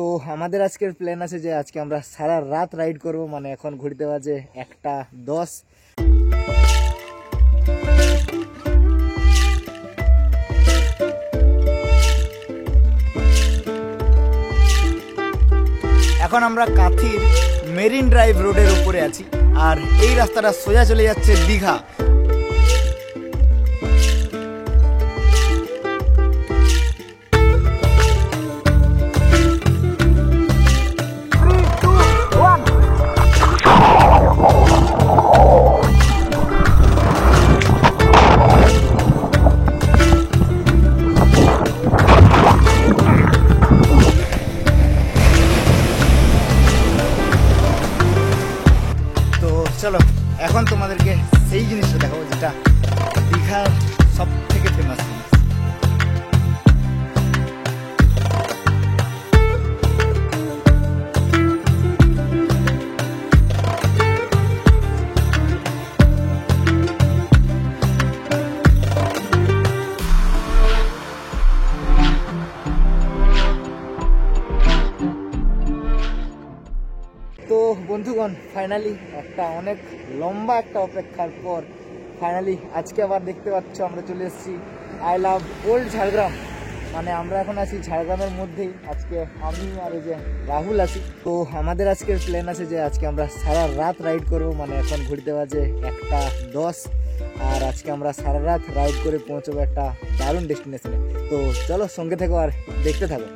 তো আমাদের আজকের প্ল্যান আছে যে আজকে আমরা সারা রাত রাইড করব, মানে এখন ঘুরতে বাজে 1:10। এখন আমরা কাঁথির মেরিন ড্রাইভ রোডের উপরে আছি, আর এই রাস্তাটা সোজা চলে যাচ্ছে দীঘা। চলো এখন তোমাদেরকে সেই জিনিসটা দেখাবো যেটা দীঘার সব থেকে ফেমাস জিনিস। তো বন্ধুগণ, ফাইনালি অনেক লম্বা একটা অপেক্ষার পর ফাইনালি আজকে আবার দেখতে পাচ্ছ আমরা চলে এসেছি আই লাভ ওল্ড ঝাড়গ্রাম। মানে আমরা এখন আছি ঝাড়গ্রামের মধ্যেই। আজকে আমি আর এই যে রাহুল আছি। তো আমাদের আজকের প্ল্যান আছে যে আজকে আমরা সারা রাত রাইড করব, মানে এখন ঘুরতে বাজে 1:10, আর আজকে আমরা সারা রাত রাইড করে পৌঁছবো একটা দারুণ ডেস্টিনেশনে। তো চলো সঙ্গে থেকো আর দেখতে থাকো।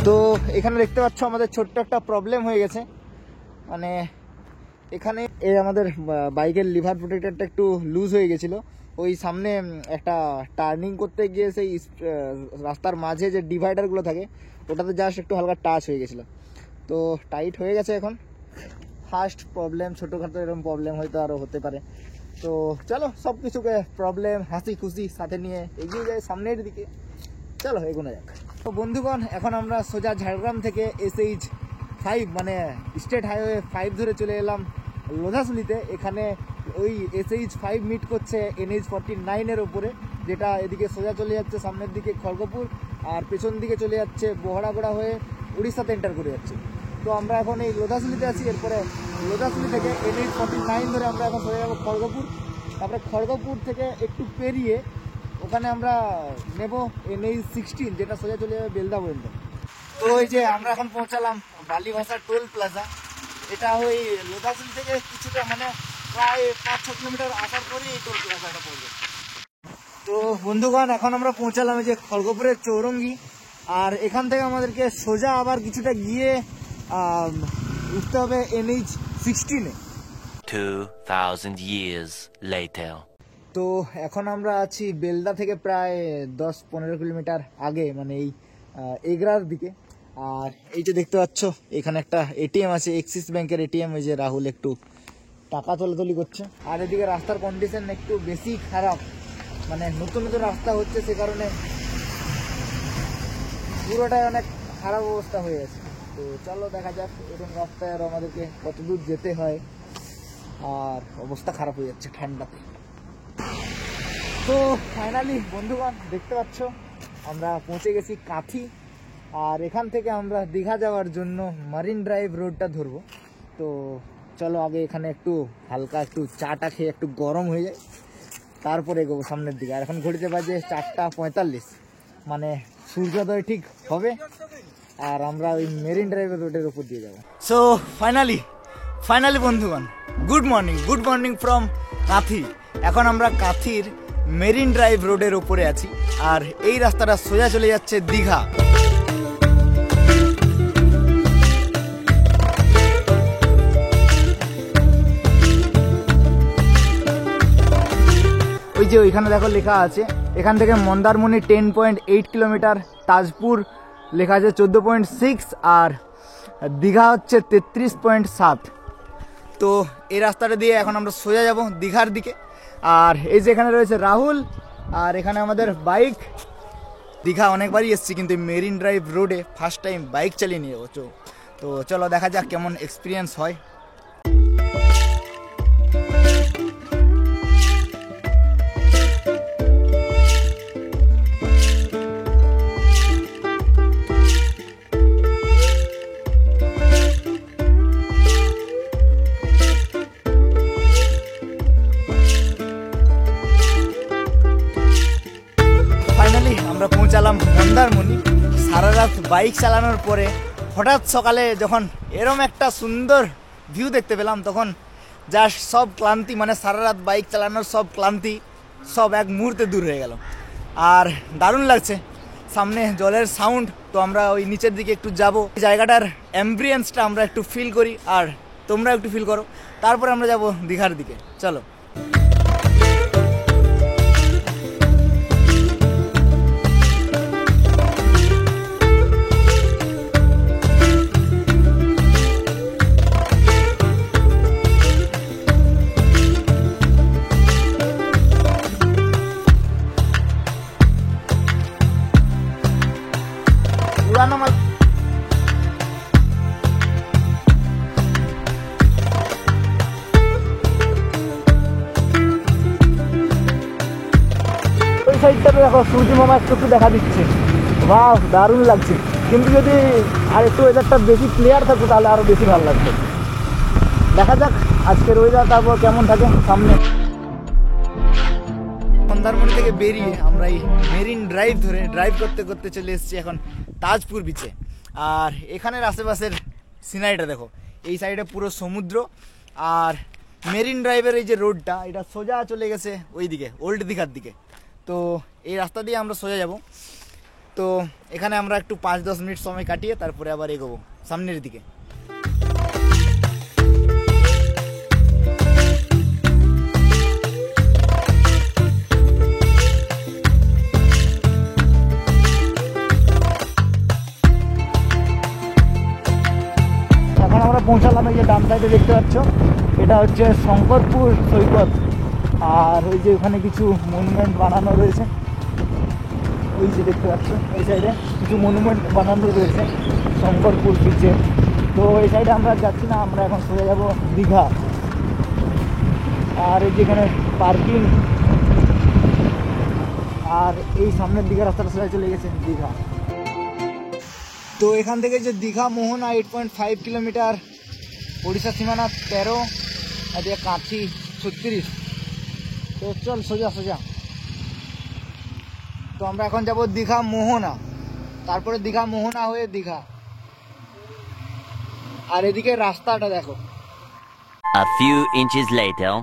তো এখানে দেখতে পাচ্ছ আমাদের ছোট্ট একটা প্রবলেম হয়ে গেছে। মানে এখানে এই আমাদের বাইকের লিভার প্রোটেক্টরটা একটু লুজ হয়ে গেছিলো। ওই সামনে একটা টার্নিং করতে গিয়ে সেই রাস্তার মাঝে যে ডিভাইডারগুলো থাকে ওটাতে জাস্ট একটু হালকা টাচ হয়ে গেছিলো। তো টাইট হয়ে গেছে এখন। ফার্স্ট প্রবলেম, ছোটোখাটো এরকম প্রবলেম হয়তো আরও হতে পারে। তো চলো সব কিছুকে প্রবলেম হাসি খুশি সাথে নিয়ে এগিয়ে যাই সামনের দিকে। চলো এগোনো যাক। তো বন্ধুগণ, এখন আমরা সোজা ঝাড়গ্রাম থেকে SH5 মানে স্টেট হাইওয়ে 5 ধরে চলে এলাম লোধাশুলিতে। এখানে ওই SH5 মিট করছে NH49-এর ওপরে, যেটা এদিকে সোজা চলে যাচ্ছে সামনের দিকে খড়গপুর, আর পেছন দিকে চলে যাচ্ছে বহড়াগোড়া হয়ে উড়িষ্যাতে এন্টার করে যাচ্ছে। তো আমরা এখন এই লোধাশুলিতে আছি। এরপরে লোধাশুলি থেকে NH49 ধরে আমরা এখন সোজা যাবো খড়গপুর। তারপরে খড়গপুর থেকে একটু পেরিয়ে ওখানে আমরা নেব NH16, যেটা সোজা চলে যাবে বেলদা পর্যন্ত। তো ওই যে আমরা এখন পৌঁছালাম বালিভাষা টোল প্লাজা। এটা ওই লোধাশুলি থেকে কিছুটা মানে প্রায় 5-6 কিলোমিটার আসার পরে এই টোল প্লাজাটা পড়বে। তো বন্ধুগণ, এখন আমরা পৌঁছালাম এই যে খড়গপুরের চৌরঙ্গি, আর এখান থেকে আমাদেরকে সোজা আবার কিছুটা গিয়ে উঠতে হবে NH16-এ। 2000 years later. তো এখন আমরা আছি বেলদা থেকে প্রায় 10-15 কিলোমিটার আগে, মানে এই এগরার দিকে। আর এই যে দেখতে পাচ্ছ এখানে একটা ATM আছে, এক্সিস ব্যাংকের ATM। ওই যে রাহুল একটু টাকা তোলাতুলি করছে। আর এদিকে রাস্তার কন্ডিশন একটু বেশি খারাপ, মানে নতুন নতুন রাস্তা হচ্ছে, সে কারণে পুরোটাই অনেক খারাপ অবস্থা হয়ে গেছে। তো চলো দেখা যাক এরকম রাস্তায় আরও আমাদেরকে কত দূর যেতে হয়। আর অবস্থা খারাপ হয়ে যাচ্ছে ঠান্ডাতে। তো ফাইনালি বন্ধুগণ, দেখতে পাচ্ছ আমরা পৌঁছে গেছি কাঁথি, আর এখান থেকে আমরা দীঘা যাওয়ার জন্য মারিন ড্রাইভ রোডটা ধরবো। তো চলো আগে এখানে একটু হালকা একটু চাটা খেয়ে একটু গরম হয়ে যায়, তারপরে এগোবো সামনের দিকে। আর এখন ঘড়িতে বাজে 4:45, মানে সূর্যোদয় ঠিক হবে, আর আমরা ওই মেরিন ড্রাইভ রোডের উপর দিয়ে যাবো। সো ফাইনালি বন্ধুগণ, গুড মর্নিং ফ্রম কাঁথি। এখন আমরা কাঁথির মেরিন ড্রাইভ রোডের উপরে আছি, আর এই রাস্তাটা সোজা চলে যাচ্ছে দীঘা। ওই যে ওইখানে দেখো লেখা আছে, এখান থেকে মন্দারমণি 10.8 কিলোমিটার, তাজপুর লেখা আছে 14.6, আর দীঘা হচ্ছে 33.7। তো এই রাস্তাটা দিয়ে এখন আমরা সোজা যাব দীঘার দিকে। আর এই যে এখানে রয়েছে রাহুল, আর এখানে আমাদের বাইক। দীঘা অনেকবারই এসেছি, কিন্তু মেরিন ড্রাইভ রোডে ফার্স্ট টাইম বাইক চালিয়ে নিয়ে যাবো। তো চলো দেখা যাক কেমন এক্সপিরিয়েন্স হয়। বাইক চালানোর পরে হঠাৎ সকালে যখন এরম একটা সুন্দর ভিউ দেখতে পেলাম, তখন যা সব ক্লান্তি, মানে সারা রাত বাইক চালানোর সব ক্লান্তি সব এক মুহূর্তে দূর হয়ে গেল। আর দারুণ লাগছে, সামনে জলের সাউন্ড। তো আমরা ওই নিচের দিকে একটু যাব, জায়গাটার অ্যাম্বিয়েন্সটা আমরা একটু ফিল করি, আর তোমরা একটু ফিল করো, তারপরে আমরা যাব দীঘার দিকে। চলো। পুরানো মাল ওই সাইডটাতে দেখো সূর্য মামা একটু দেখা দিচ্ছে, বাহ দারুণ লাগছে। কিন্তু যদি আর একটু ওয়েদারটা বেশি ক্লিয়ার থাকতো তাহলে আরো বেশি ভালো লাগতো। দেখা যাক আজকের ওয়েদার তারপর কেমন থাকে সামনে। মন্দারমণি থেকে বেরিয়ে আমরা এই মেরিন ড্রাইভ ধরে ড্রাইভ করতে করতে চলে এসেছি এখন তাজপুর বিচে। আর এখানের আশেপাশের সিনারিটা দেখো, এই সাইডে পুরো সমুদ্র, আর মেরিন ড্রাইভের এই যে রোডটা এটা সোজা চলে গেছে ওই দিকে ওল্ড দীঘার দিকে। তো এই রাস্তা দিয়ে আমরা সোজা যাব। তো এখানে আমরা একটু 5-10 মিনিট সময় কাটিয়ে তারপরে আবার এগোবো সামনের দিকে। আমরা পৌঁছালাম, এই যে ডান সাইডে দেখতে পাচ্ছ এটা হচ্ছে শঙ্করপুর সৈকত। আর ওই যে ওখানে কিছু মনুমেন্ট বানানো রয়েছে, ওই যে দেখতে পাচ্ছ এই সাইডে কিছু মনুমেন্ট বানানো রয়েছে শঙ্করপুর বিচে। তো এই সাইডে আমরা যাচ্ছি না, আমরা এখন চলে যাব দীঘা। আর এই যেখানে পার্কিং, আর এই সামনের দিকে রাস্তাটা সোজা চলে গেছে দীঘা। তো এখান থেকে যে দীঘা মোহনা 8.5 কিলোমিটার, ওড়িশা সীমানা 13, আর দিয়ে কাঁথি 36। তো চল সোজা সোজা। তো আমরা এখন যাব দীঘা মোহনা, তারপরে দীঘা মোহনা হয়ে দীঘা। আর এদিকে রাস্তাটা দেখো। A few inches later.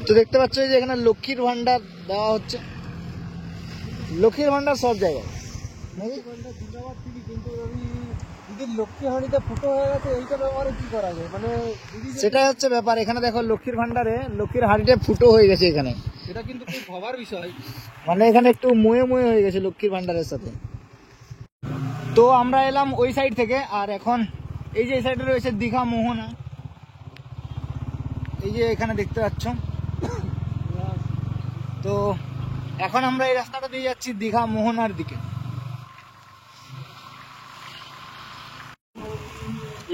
তো দেখতে পাচ্ছ যে এখানে লক্ষ্মীর ভান্ডার দেওয়া হচ্ছে, লক্ষ্মীর ভান্ডার সব জায়গায়। লক্ষ্মী হাঁড়িতে ফুটো হয়ে গেছে, এইটা ব্যবহারে কি করা যায়, মানে সেটা হচ্ছে ব্যাপার। এখানে দেখো লক্ষ্মীর ভান্ডারে লক্ষ্মীর হাঁড়িটা ফুটো হয়ে গেছে এখানে, এটা কিন্তু খুব ভাবার বিষয়। মানে এখানে একটু ময়ে ময়ে হয়ে গেছে লক্ষ্মীর ভান্ডারের সাথে। তো আমরা এলাম ওই সাইড থেকে, আর এখন এই যে এই সাইডে রয়েছে দীঘা মোহনা, এই যে এখানে দেখতে পাচ্ছ। তো এখন আমরা এই রাস্তাটা দিয়ে যাচ্ছি দীঘা মোহনার দিকে।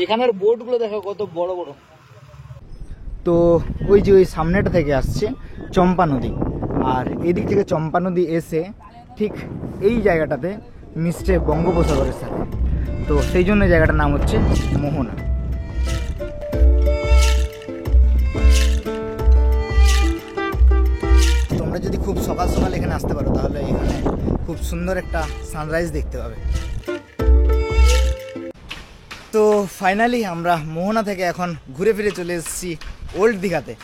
এখানের বোটগুলো দেখো কত বড় বড়। তো ওই যে ওই সামনেটা থেকে আসছে চম্পা নদী, আর এদিক থেকে চম্পা নদী এসে ঠিক এই জায়গাটাতে মিশছে বঙ্গোপসাগরের সাথে। তো সেই জন্য জায়গাটার নাম হচ্ছে মোহনা। তোমরা যদি খুব সকাল সকাল এখানে আসতে পারো তাহলে এখানে খুব সুন্দর একটা সানরাইজ দেখতে পাবে। তো ফাইনালি আমরা মোহনা থেকে এখন ঘুরে ফিরে চলে এসেছি ওল্ড দীঘাতে।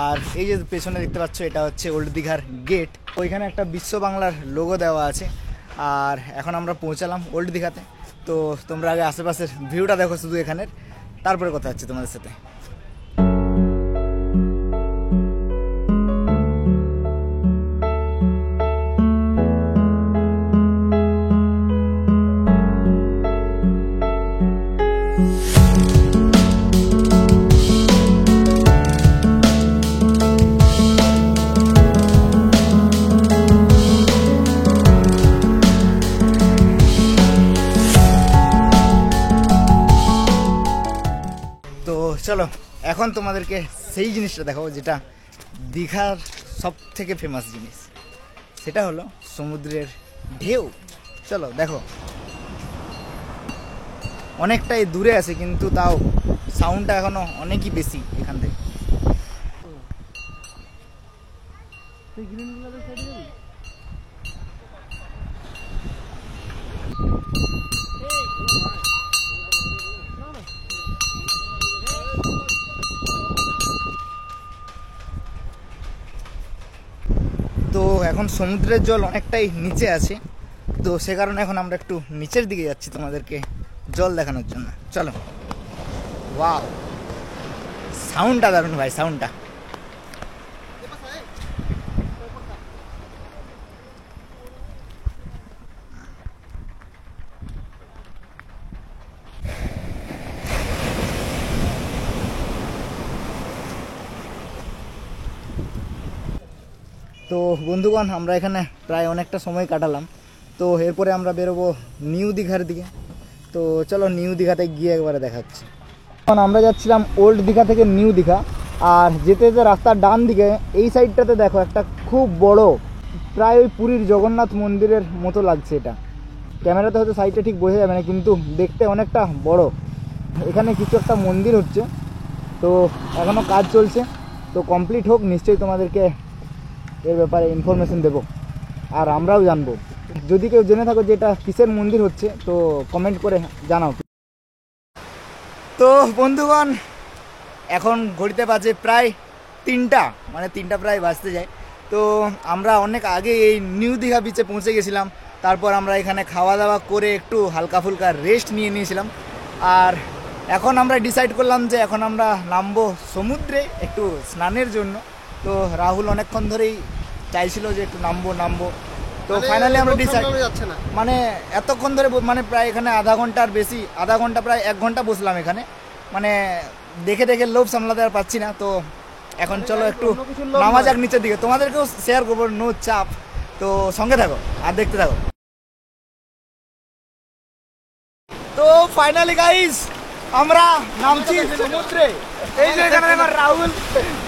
আর এই যে পেছনে দেখতে পাচ্ছ এটা হচ্ছে ওল্ড দীঘার গেট, ওইখানে একটা বিশ্ব বাংলার লোগো দেওয়া আছে। আর এখন আমরা পৌঁছালাম ওল্ড দীঘাতে। তো তোমরা আগে আশেপাশের ভিউটা দেখো শুধু এখানের, তারপরে কথা হচ্ছে তোমাদের সাথে। চলো এখন তোমাদেরকে সেই জিনিসটা দেখাবো যেটা দীঘার সব থেকে ফেমাস জিনিস, সেটা হলো সমুদ্রের ঢেউ। চলো দেখো, অনেকটাই দূরে আছে কিন্তু তাও সাউন্ডটা এখনো অনেকই বেশি এখান থেকে। এখন সমুদ্রের জল অনেকটাই নিচে আছে, তো সে কারণে এখন আমরা একটু নিচের দিকে যাচ্ছি তোমাদেরকে জল দেখানোর জন্য। চলো। ওয়াও, সাউন্ডটা দারুণ ভাই, সাউন্ডটা। তো বন্ধুগণ, আমরা এখানে প্রায় অনেকটা সময় কাটালাম, তো এরপরে আমরা বেরোবো নিউ দীঘার দিকে। তো চলো নিউ দীঘাতে গিয়ে একবারে দেখাচ্ছি। এখন আমরা যাচ্ছিলাম ওল্ড দীঘা থেকে নিউ দীঘা, আর যেতে যেতে রাস্তার ডান দিকে এই সাইডটাতে দেখো একটা খুব বড়, প্রায় ওই পুরীর জগন্নাথ মন্দিরের মতো লাগছে। এটা ক্যামেরাতে হয়তো সাইডটা ঠিক বোঝা যাবে না, কিন্তু দেখতে অনেকটা বড়। এখানে কিছু একটা মন্দির হচ্ছে, তো এখনও কাজ চলছে, তো কমপ্লিট হোক নিশ্চয়ই তোমাদেরকে এর ব্যাপারে ইনফরমেশন দেবো, আর আমরাও জানবো। যদি কেউ জেনে থাকো যে এটা কিসের মন্দির হচ্ছে, তো কমেন্ট করে জানাও। তো বন্ধুগণ, এখন ঘড়িতে বাজে প্রায় 3টা, মানে 3টা প্রায় বাজতে যায়। তো আমরা অনেক আগে এই নিউ দীঘা বিচে পৌঁছে গেছিলাম। তারপর আমরা এখানে খাওয়া দাওয়া করে একটু হালকা ফুলকা রেস্ট নিয়ে নিয়েছিলাম, আর এখন আমরা ডিসাইড করলাম যে এখন আমরা নামবো সমুদ্রে একটু স্নানের জন্য। তো রাহুল অনেকক্ষণ ধরেই চাইছিল যে একটু নামবো, তো ফাইনালি আমরা ডিসাইড, মানে এতক্ষণ ধরে, মানে প্রায় এখানে আধা ঘন্টার বেশি, আধা ঘন্টা প্রায় 1 ঘন্টা বসলাম এখানে, মানে দেখে দেখে লোভ সামলাতে আর পাচ্ছি না। তো এখন চলো একটু নামা যাক নিচের দিকে, তোমাদেরকেও শেয়ার করবো, নো চাপ। তো সঙ্গে থাকো আর দেখতে থাকো। তো ফাইনালি গাইস আমরা নামছি সমুদ্রে। এই যে এখানে আমার রাহুল,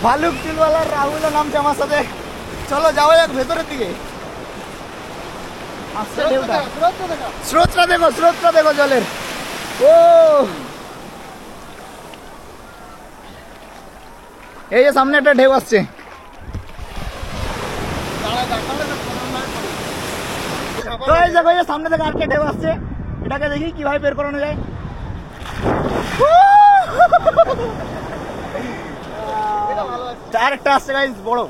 ভালুক চিলওয়ালার রাহুলও নামছে আমার সাথে। চলো যাওয়া যাক ভেতরের দিকে। স্রোতটা দেখো জলের। ও এই যে সামনে একটা ঢেউ আসছে। তো এই দেখো, এই যে সামনে থেকে আরেকটা ঢেউ আসছে, এটাকে দেখি কিভাবে বের করানো যায়। আরেকটা আসছে গাইস, বড়।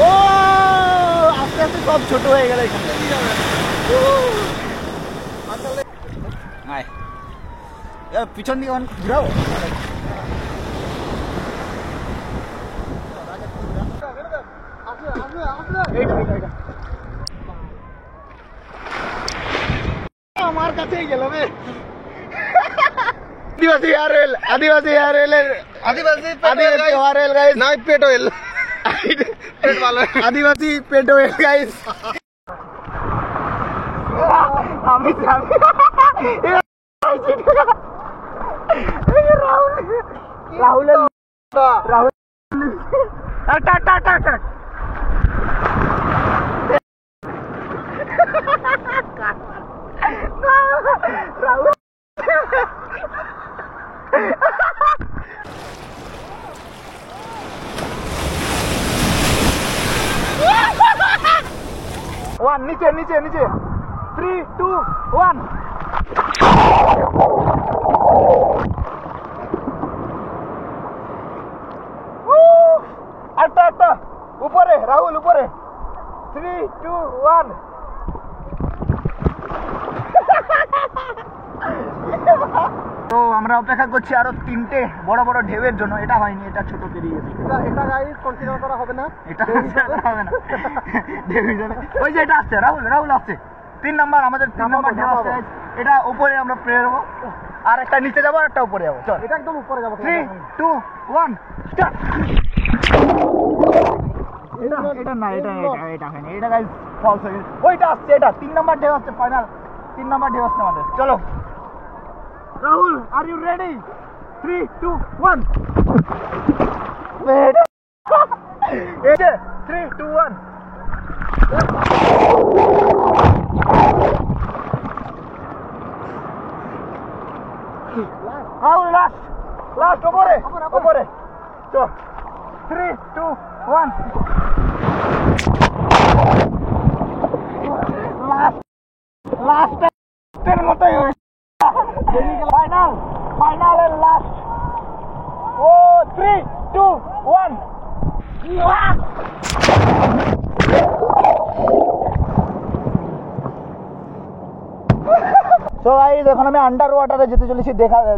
ও আস্তে আস্তে সব ছোট হয়ে গেল এখানে। পিছন দিকে ঘুরাও। আমার কাছেই গেল বে। আদিবাসী হেয়ার অয়েল, আদিবাসী হেয়ার অয়েলের, আদিবাসী হেয়ার অয়েল গাইস, না পেট অয়েল, পেট ভালো, আদিবাসী পেট অয়েল গাইস। আমি রাহুল ওয়ান, নিচে নিচে নিচে, 3, 2, 1। একটা উপরে রাহুল, উপরে, 3, 2, 1। তো আমরা অপেক্ষা করছি আরো 3টে বড় বড় ঢেউয়ের জন্য। এটা হয়নি, এটা ছোট পেরিয়ে গেছে। এটা গাইস কনসিডার করা হবে না, এটা কনসিডার করা হবে না। ঢেউ হিসেবে ওই যে এটা আসছে, রাহুল আসছে 3 নাম্বার, আমাদের 3 নাম্বার ঢেউ আসছে। এটা উপরে আমরা পেরোবো, আর একটা নিচে যাবো, আর একটা উপরে যাবো। চল, এটা একদম উপরে যাবো। 3, 2, 1 স্টার্ট। এটা না, এটা হয়নি, এটা গাইস ফলস হয়ে গেছে। ওইটা আসছে, এটা 3 নাম্বার ঢেউ আসছে, ফাইনাল 3 নাম্বার ঢেউ আসছে আমাদের। চলো রাহুল, আর ইউ রেডি? 3, 2, 1। এই যে 3, 2, 1। রাহুল লাস্ট উপরে। চল 3, 2, 1। লাস্টের মতোই ফাইনাল এর লাস্ট। ও 3, 2, 1। গাইস এখন আমি আন্ডার ওয়াটারে যেতে চলেছি,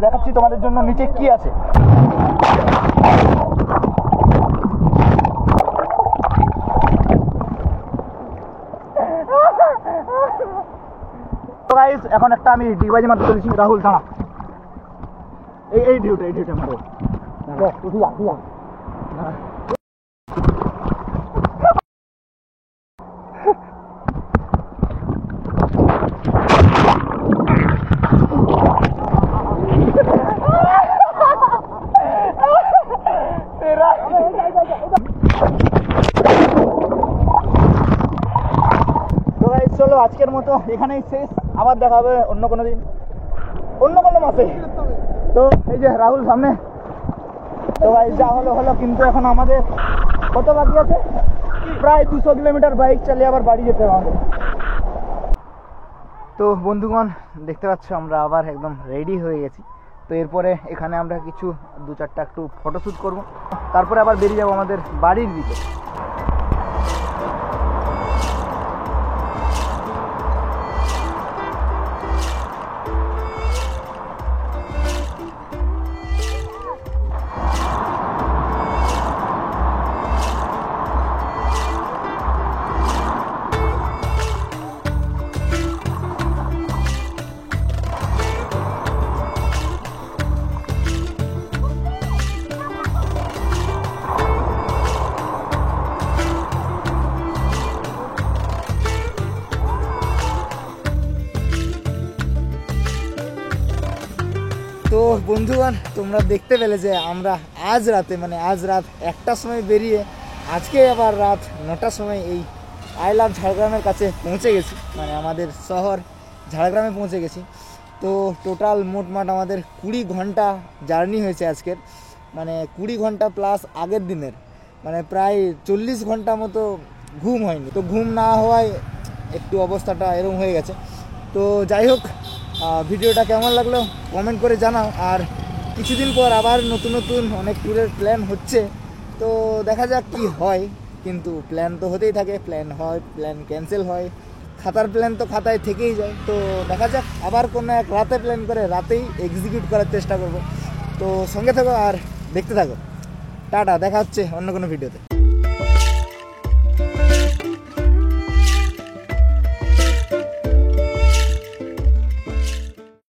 দেখাচ্ছি তোমাদের জন্য নিচে কি আছে। তো গাইস এখন একটা আমি ডিগবাজি মারতে চলেছি। রাহুল দাঁড়া, এই ঢিউটা মারো। উঠি যা। তো গাইস চলো আজকের মতো এখানেই শেষ, আবার দেখা হবে অন্য কোনো দিন অন্য কোনো মাসে। তো এই যে রাহুল সামনে। তো গাইস যা হলো কিন্তু এখন আমাদের কত বাকি আছে? প্রায় 200 কিলোমিটার বাইক চালিয়ে আবার বাড়ি যেতে হবে আমাদের। তো বন্ধুগণ দেখতে পাচ্ছ আমরা আবার একদম রেডি হয়ে গেছি। তো এরপরে এখানে আমরা কিছু 2-4টা একটু ফটোশ্যুট করব, তারপরে আবার বেরিয়ে যাবো আমাদের বাড়ির দিকে। তো বন্ধুগণ তোমরা দেখতে পেলে যে আমরা আজ রাত 1টার সময় বেরিয়ে আজকে আবার রাত 9টার সময় এই আই লাভ ঝাড়গ্রামের কাছে পৌঁছে গেছি, মানে আমাদের শহর ঝাড়গ্রামে পৌঁছে গেছি। তো টোটাল মোটমাট আমাদের 20 ঘন্টা জার্নি হয়েছে আজকের, মানে 20 ঘন্টা প্লাস আগের দিনের, মানে প্রায় 40 ঘন্টা মতো ঘুম হয়নি। তো ঘুম না হওয়ায় একটু অবস্থাটা এরকম হয়ে গেছে। তো যাই হোক, ভিডিওটা কেমন লাগলো কমেন্ট করে জানাও। আর কিছুদিন পর আবার নতুন অনেক ট্যুরের প্ল্যান হচ্ছে, তো দেখা যাক কি হয়। কিন্তু প্ল্যান তো হতেই থাকে, প্ল্যান হয়, প্ল্যান ক্যান্সেল হয়, খাতার প্ল্যান তো খাতায় থেকেই যায়। তো দেখা যাক, আবার কোনো এক রাতে প্ল্যান করে রাতেই এক্সিকিউট করার চেষ্টা করব। তো সঙ্গে থাকো আর দেখতে থাকো। টাটা, দেখা হচ্ছে অন্য কোনো ভিডিওতে।